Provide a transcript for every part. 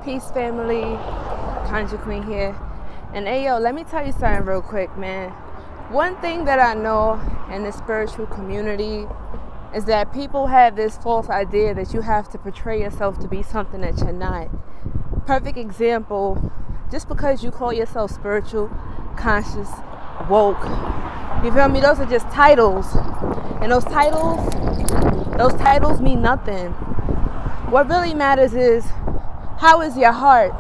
Peace, family. Conjure Queen here. And hey, yo, let me tell you something real quick, man. One thing that I know in the spiritual community is that people have this false idea that you have to portray yourself to be something that you're not. Perfect example, just because you call yourself spiritual, conscious, woke, you feel me? Those are just titles. And those titles mean nothing. What really matters is, how is your heart?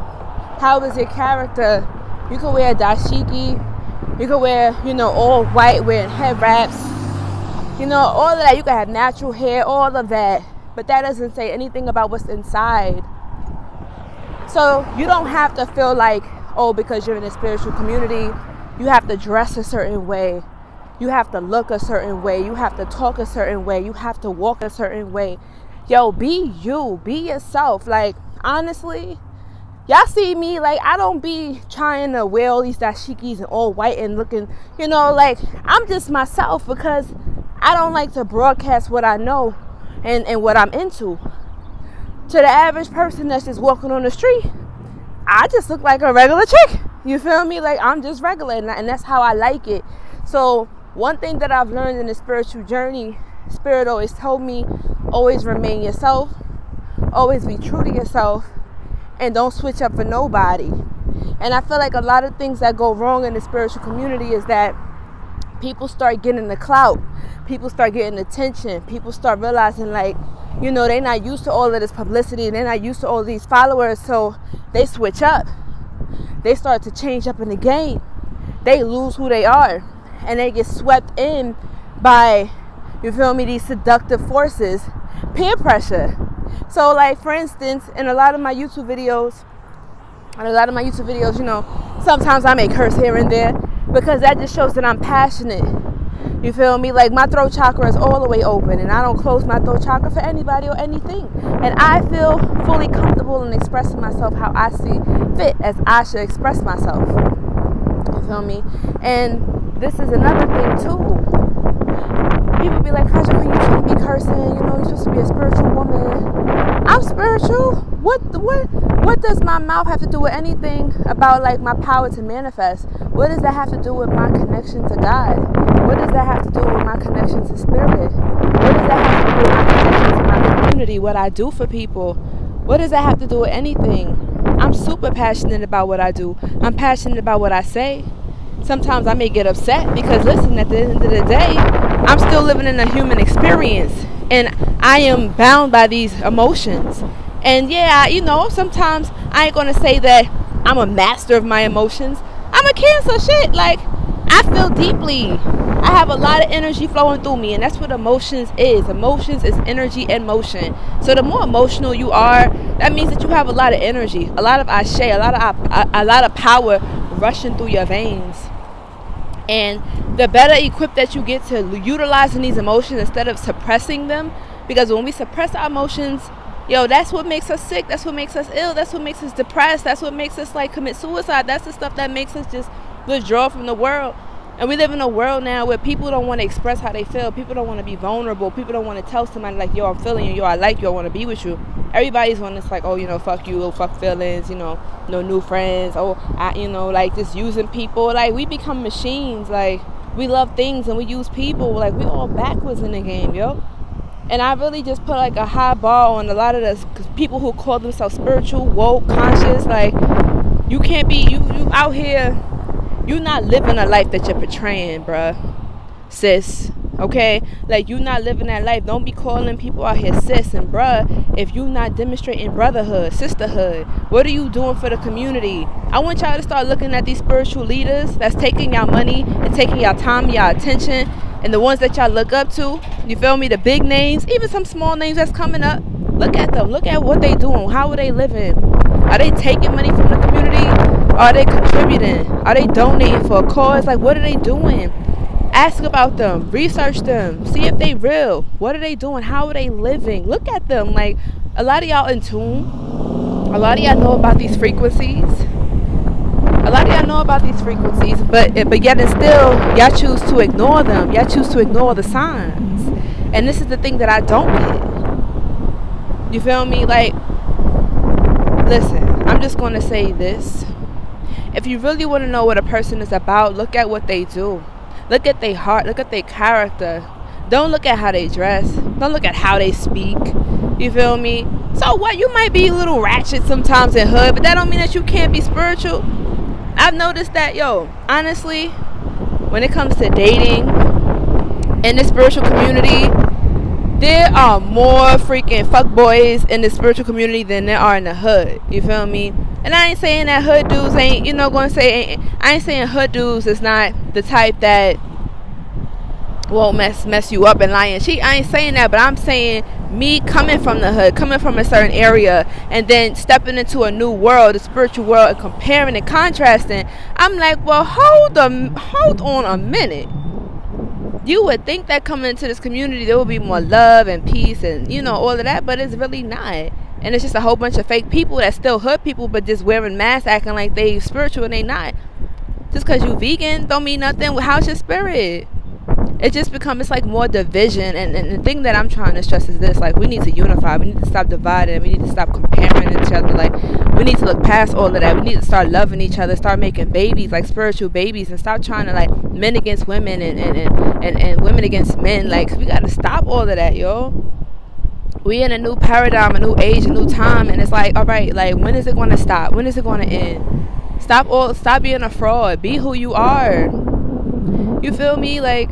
How is your character? You can wear dashiki. You can wear, all white, wearing head wraps. All of that. You can have natural hair, all of that. But that doesn't say anything about what's inside. So you don't have to feel like, because you're in a spiritual community, you have to dress a certain way. You have to look a certain way. You have to talk a certain way. You have to walk a certain way. Yo, be you. Be yourself. Like, honestly, y'all see me, like, I don't be trying to wear all these dashikis and all white and looking, like, I'm just myself because I don't like to broadcast what I know and what I'm into. To the average person that's just walking on the street, I just look like a regular chick. You feel me? Like, I'm just regular, and that's how I like it. So one thing that I've learned in the spiritual journey, Spirit always told me, always remain yourself, always be true to yourself, and don't switch up for nobody. And I feel like a lot of things that go wrong in the spiritual community is that people start getting the clout, people start getting attention, people start realizing, like, they're not used to all of this publicity, and they're not used to all these followers, so they switch up. They start to change up in the game. They lose who they are, and they get swept in by, these seductive forces, peer pressure. So, like, for instance, in a lot of my YouTube videos, sometimes I may curse here and there because that just shows that I'm passionate. You feel me? Like, my throat chakra is all the way open, and I don't close my throat chakra for anybody or anything. And I feel fully comfortable in expressing myself how I see fit, as I should express myself. You feel me? And this is another thing too. People be like, Conjure Queen, you shouldn't be cursing. You're supposed to be a spiritual woman. I'm spiritual. What does my mouth have to do with anything about, like, my power to manifest? What does that have to do with my connection to God? What does that have to do with my connection to spirit? What does that have to do with my connection to my community? What I do for people? What does that have to do with anything? I'm super passionate about what I do. I'm passionate about what I say. Sometimes I may get upset because, listen, at the end of the day, I'm still living in a human experience, and I am bound by these emotions. And yeah, sometimes I ain't gonna say that I'm a master of my emotions. I'm a Cancer, shit. Like, I feel deeply. I have a lot of energy flowing through me, and that's what emotions is. Emotions is energy and motion. So the more emotional you are, that means that you have a lot of energy, a lot of ashe, a lot of power rushing through your veins. And the better equipped that you get to utilizing these emotions instead of suppressing them, because when we suppress our emotions, that's what makes us sick, that's what makes us ill, that's what makes us depressed, that's what makes us, like, commit suicide. That's the stuff that makes us just withdraw from the world. And we live in a world now where people don't want to express how they feel. People don't want to be vulnerable. People don't want to tell somebody, like, yo, I'm feeling you, yo, I like you, I want to be with you. Everybody's on this, like, fuck you, fuck feelings, no new friends, like, just using people. Like, we become machines. Like, we love things and we use people. Like, we all backwards in the game, yo. And I really just put, like, a high bar on a lot of the people who call themselves spiritual, woke, conscious. Like, you can't be, you out here, you're not living a life that you're portraying, bruh, sis. Okay? Like, you're not living that life. Don't be calling people out here sis and bruh if you're not demonstrating brotherhood, sisterhood. What are you doing for the community? I want y'all to start looking at these spiritual leaders that's taking y'all money and taking y'all time, y'all attention, and the ones that y'all look up to. You feel me? The big names, even some small names that's coming up. Look at them. Look at what they doing. How are they living? Are they taking money from the community? Are they contributing? Are they donating for a cause? Like, what are they doing? Ask about them. Research them. See if they real. What are they doing? How are they living? Look at them. Like, a lot of y'all in tune. A lot of y'all know about these frequencies. But yet and still, y'all choose to ignore them. Y'all choose to ignore the signs. And this is the thing that I don't get. You feel me? Like, listen, I'm I'm just going to say this. If you really want to know what a person is about, look at what they do. Look at their heart. Look at their character. Don't look at how they dress. Don't look at how they speak. You feel me? So what? You might be a little ratchet sometimes in hood, but that don't mean that you can't be spiritual. I've noticed that, yo, honestly, when it comes to dating in the spiritual community, there are more freaking fuckboys in the spiritual community than there are in the hood. You feel me? And I ain't saying that hood dudes ain't, you know, going to say, I ain't saying hood dudes is not the type that won't mess you up and lie and cheat. I ain't saying that, but I'm saying me coming from the hood, coming from a certain area, and then stepping into a new world, the spiritual world, and comparing and contrasting, I'm like, well, hold on a minute. You would think that coming into this community there will be more love and peace and, you know, all of that, but it's really not. And it's just a whole bunch of fake people that still hood people, but just wearing masks, acting like they spiritual and they not. Just because you vegan don't mean nothing. How's your spirit? It just becomes, it's like more division. And the thing that I'm trying to stress is this: like, we need to unify. We need to stop dividing. We need to stop comparing each other. Like, we need to look past all of that. We need to start loving each other, start making babies, like spiritual babies, and stop trying to, like, men against women and women against men. Like, we got to stop all of that, yo. We in a new paradigm, a new age, a new time, and it's like, all right, like, when is it going to stop? When is it going to end? Stop being a fraud. Be who you are. You feel me? Like,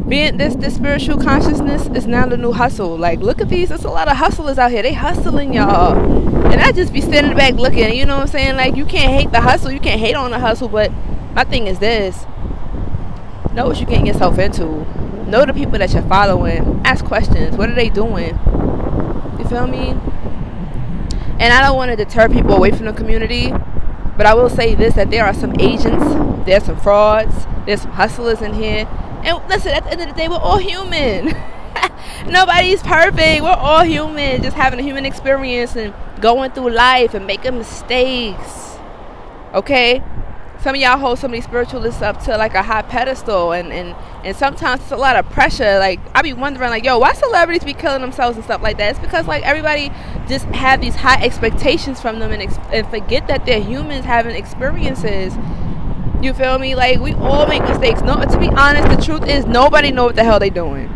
being this spiritual consciousness is now the new hustle. Like, look at these. There's a lot of hustlers out here. They hustling, y'all. And I just be standing back looking. You know what I'm saying? Like, you can't hate the hustle. You can't hate on the hustle. But my thing is this: know what you're getting yourself into. Know the people that you're following. Ask questions. What are they doing? You feel me? And I don't want to deter people away from the community, but I will say this: that there are some agents, there's some frauds, there's some hustlers in here. And listen, at the end of the day, we're all human. Nobody's perfect. We're all human, just having a human experience and going through life and making mistakes. Okay? Some of y'all hold some of these spiritualists up to, like, a high pedestal, and sometimes it's a lot of pressure. Like, I be wondering, like, yo, why celebrities be killing themselves and stuff like that? It's because, like, everybody just have these high expectations from them and forget that they're humans having experiences. You feel me? Like, we all make mistakes. No, to be honest, the truth is nobody know what the hell they doing.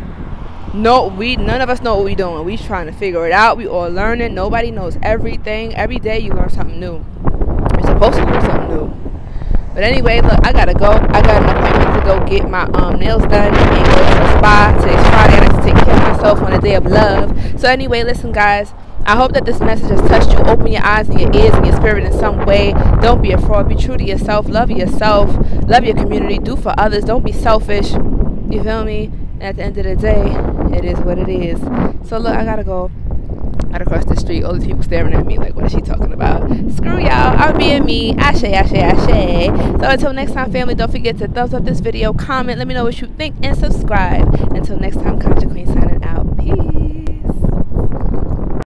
None of us know what we doing. We trying to figure it out. We all learning. Nobody knows everything. Every day you learn something new. You're supposed to learn something new. But anyway, look, I gotta go. I got an appointment to go get my nails done and go to the spa. Today's Friday. I like to take care of myself on a day of love. So anyway, listen, guys. I hope that this message has touched you. Open your eyes and your ears and your spirit in some way. Don't be a fraud. Be true to yourself. Love yourself. Love your community. Do for others. Don't be selfish. You feel me? And at the end of the day, it is what it is. So look, I gotta go. Out across the street, all these people staring at me like, what is she talking about? Screw y'all. I'm being me. Ashe, ashe, ashe. So until next time, family, don't forget to thumbs up this video, comment, let me know what you think, and subscribe. Until next time, Conjure Queen signing.